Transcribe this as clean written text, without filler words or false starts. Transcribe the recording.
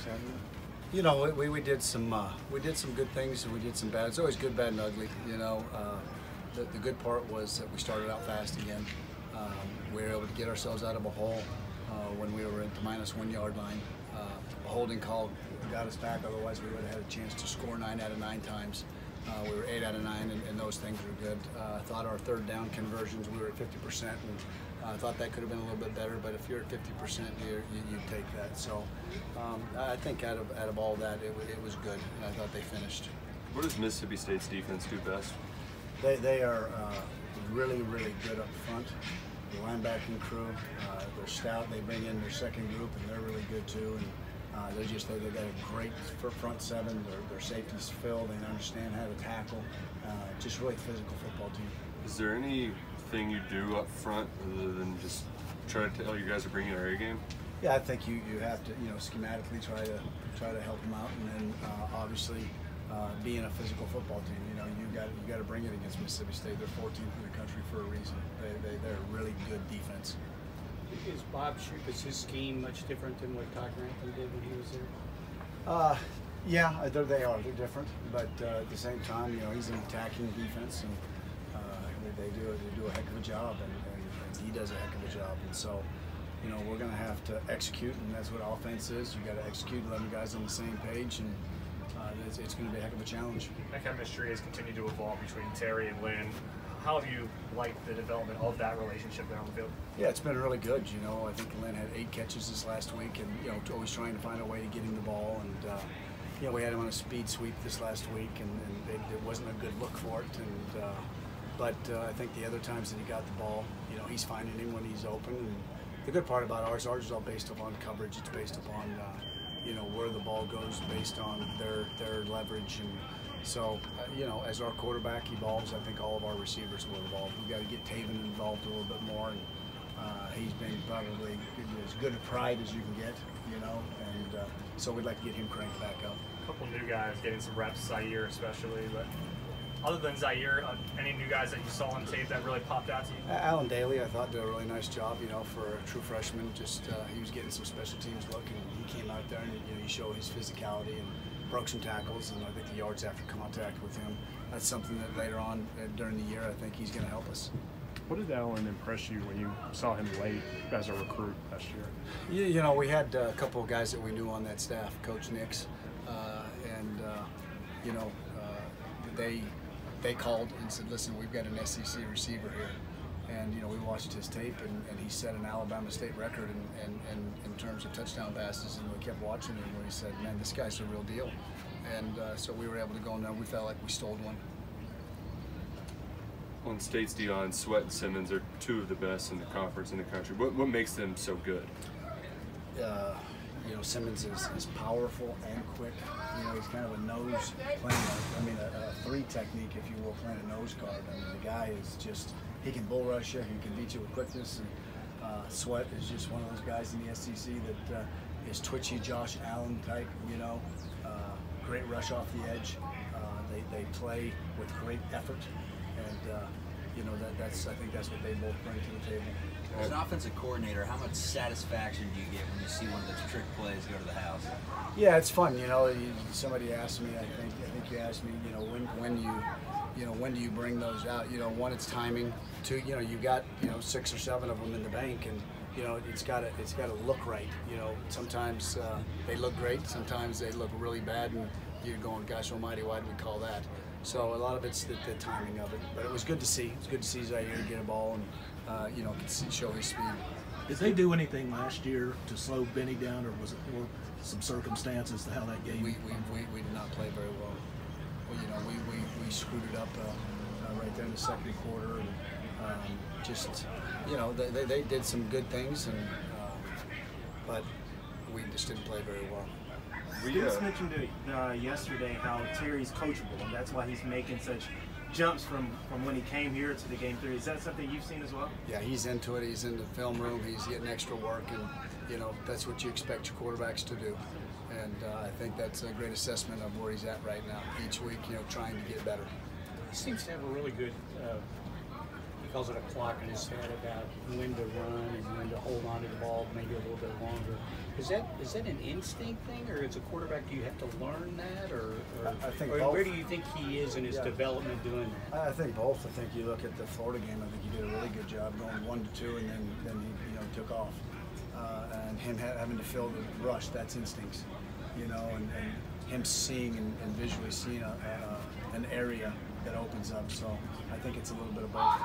Saturday? You know, we did some good things and we did some bad. It's always good, bad, and ugly. You know, the good part was that we started out fast again. We were able to get ourselves out of a hole when we were at the -1 yard line. A holding call got us back. Otherwise, we would have had a chance to score 9 out of 9 times. We were 8 out of 9, and those things were good. I thought our third down conversions, we were at 50%, and I thought that could have been a little bit better. But if you're at 50%, you take that. So I think out of all that, it was good, and I thought they finished. What does Mississippi State's defense do best? They are really good up front. The linebacking crew, they're stout. They bring in their second group, and they're really good too. And they've got a great front seven. Their safeties filled. They understand how to tackle. Just really physical football team. Is there anything you do up front other than just try to tell you guys to bring in our A game? Yeah, I think you have to schematically try to help them out, and then obviously being a physical football team, you got to bring it against Mississippi State. They're 14th in the country for a reason. They're a really good defense. Is Bob Schupa's his scheme much different than what Todd Grantham did when he was there? Yeah, they are. They're different, but at the same time, he's an attacking defense, and they do a heck of a job, and he does a heck of a job. And so, we're going to have to execute, and that's what offense is. You got to execute, 11 guys on the same page, and it's going to be a heck of a challenge. That chemistry has continued to evolve between Terry and Lynn. How have you liked the development of that relationship there on the field? Yeah, it's been really good. I think Lynn had 8 catches this last week, and always trying to find a way to get him the ball. And we had him on a speed sweep this last week, and it wasn't a good look for it. And but I think the other times that he got the ball, he's finding him when he's open. And the good part about ours is all based upon coverage. It's based upon where the ball goes, based on their leverage. And so, as our quarterback evolves, I think all of our receivers will evolve. We've got to get Taven involved a little bit more, and he's been probably as good a pride as you can get, and so we'd like to get him cranked back up. A couple new guys getting some reps, Zaire especially, but other than Zaire, any new guys that you saw on tape that really popped out to you? Allen Dailey, I thought, did a really nice job, for a true freshman. Just he was getting some special teams look, and he came out there and he showed his physicality and broke some tackles, and I think the yards after contact with him, that's something that later on during the year I think he's going to help us. What did Allen impress you when you saw him late as a recruit last year? We had a couple of guys that we knew on that staff, Coach Nix, and they called and said, listen, we've got an SEC receiver here. And we watched his tape, and he set an Alabama State record in terms of touchdown passes, and we kept watching him when he said, man, this guy's the real deal. And so we were able to go in there. We felt like we stole one. On State's D-line, Sweat and Simmons are 2 of the best in the conference in the country. What makes them so good? Simmons is powerful and quick. He's kind of a nose playing a 3 technique, if you will, playing a nose guard. The guy is just, he can bull rush you, he can beat you with quickness. And Sweat is just one of those guys in the SEC that is twitchy, Josh Allen type, great rush off the edge. They play with great effort, and I think that's what they both bring to the table. As an offensive coordinator, how much satisfaction do you get when you see one of those trick plays go to the house? Yeah, it's fun. Somebody asked me, I think you asked me, when do you bring those out? One, it's timing. 2, you got 6 or 7 of them in the bank, and it's got to look right. Sometimes they look great, sometimes they look really bad, and you're going, gosh almighty, why did we call that? So a lot of it's the timing of it. But it was good to see. It's good to see Zaire get a ball and show his speed. Did they do anything last year to slow Benny down, or was it more some circumstances to how that game? We did not play very well. We screwed it up right there in the second quarter, and they did some good things, and but we just didn't play very well. Deuce mentioned yesterday how Terry's coachable, and that's why he's making such jumps from when he came here to the game 3. Is that something you've seen as well? Yeah, he's into it. He's in the film room. He's getting extra work, and that's what you expect your quarterbacks to do. And I think that's a great assessment of where he's at right now. Each week, trying to get better. He seems to have a really good calls it a clock in his head about when to run and when to hold on to the ball maybe a little bit longer. Is that an instinct thing, or as a quarterback do you have to learn that, or I think or both. where do you think he is in his development doing that? I think both. I think you look at the Florida game. I think he did a really good job going 1-2, and then he took off. And him having to fill the rush, that's instincts, and him seeing and visually seeing an area that opens up. So I think it's a little bit of both.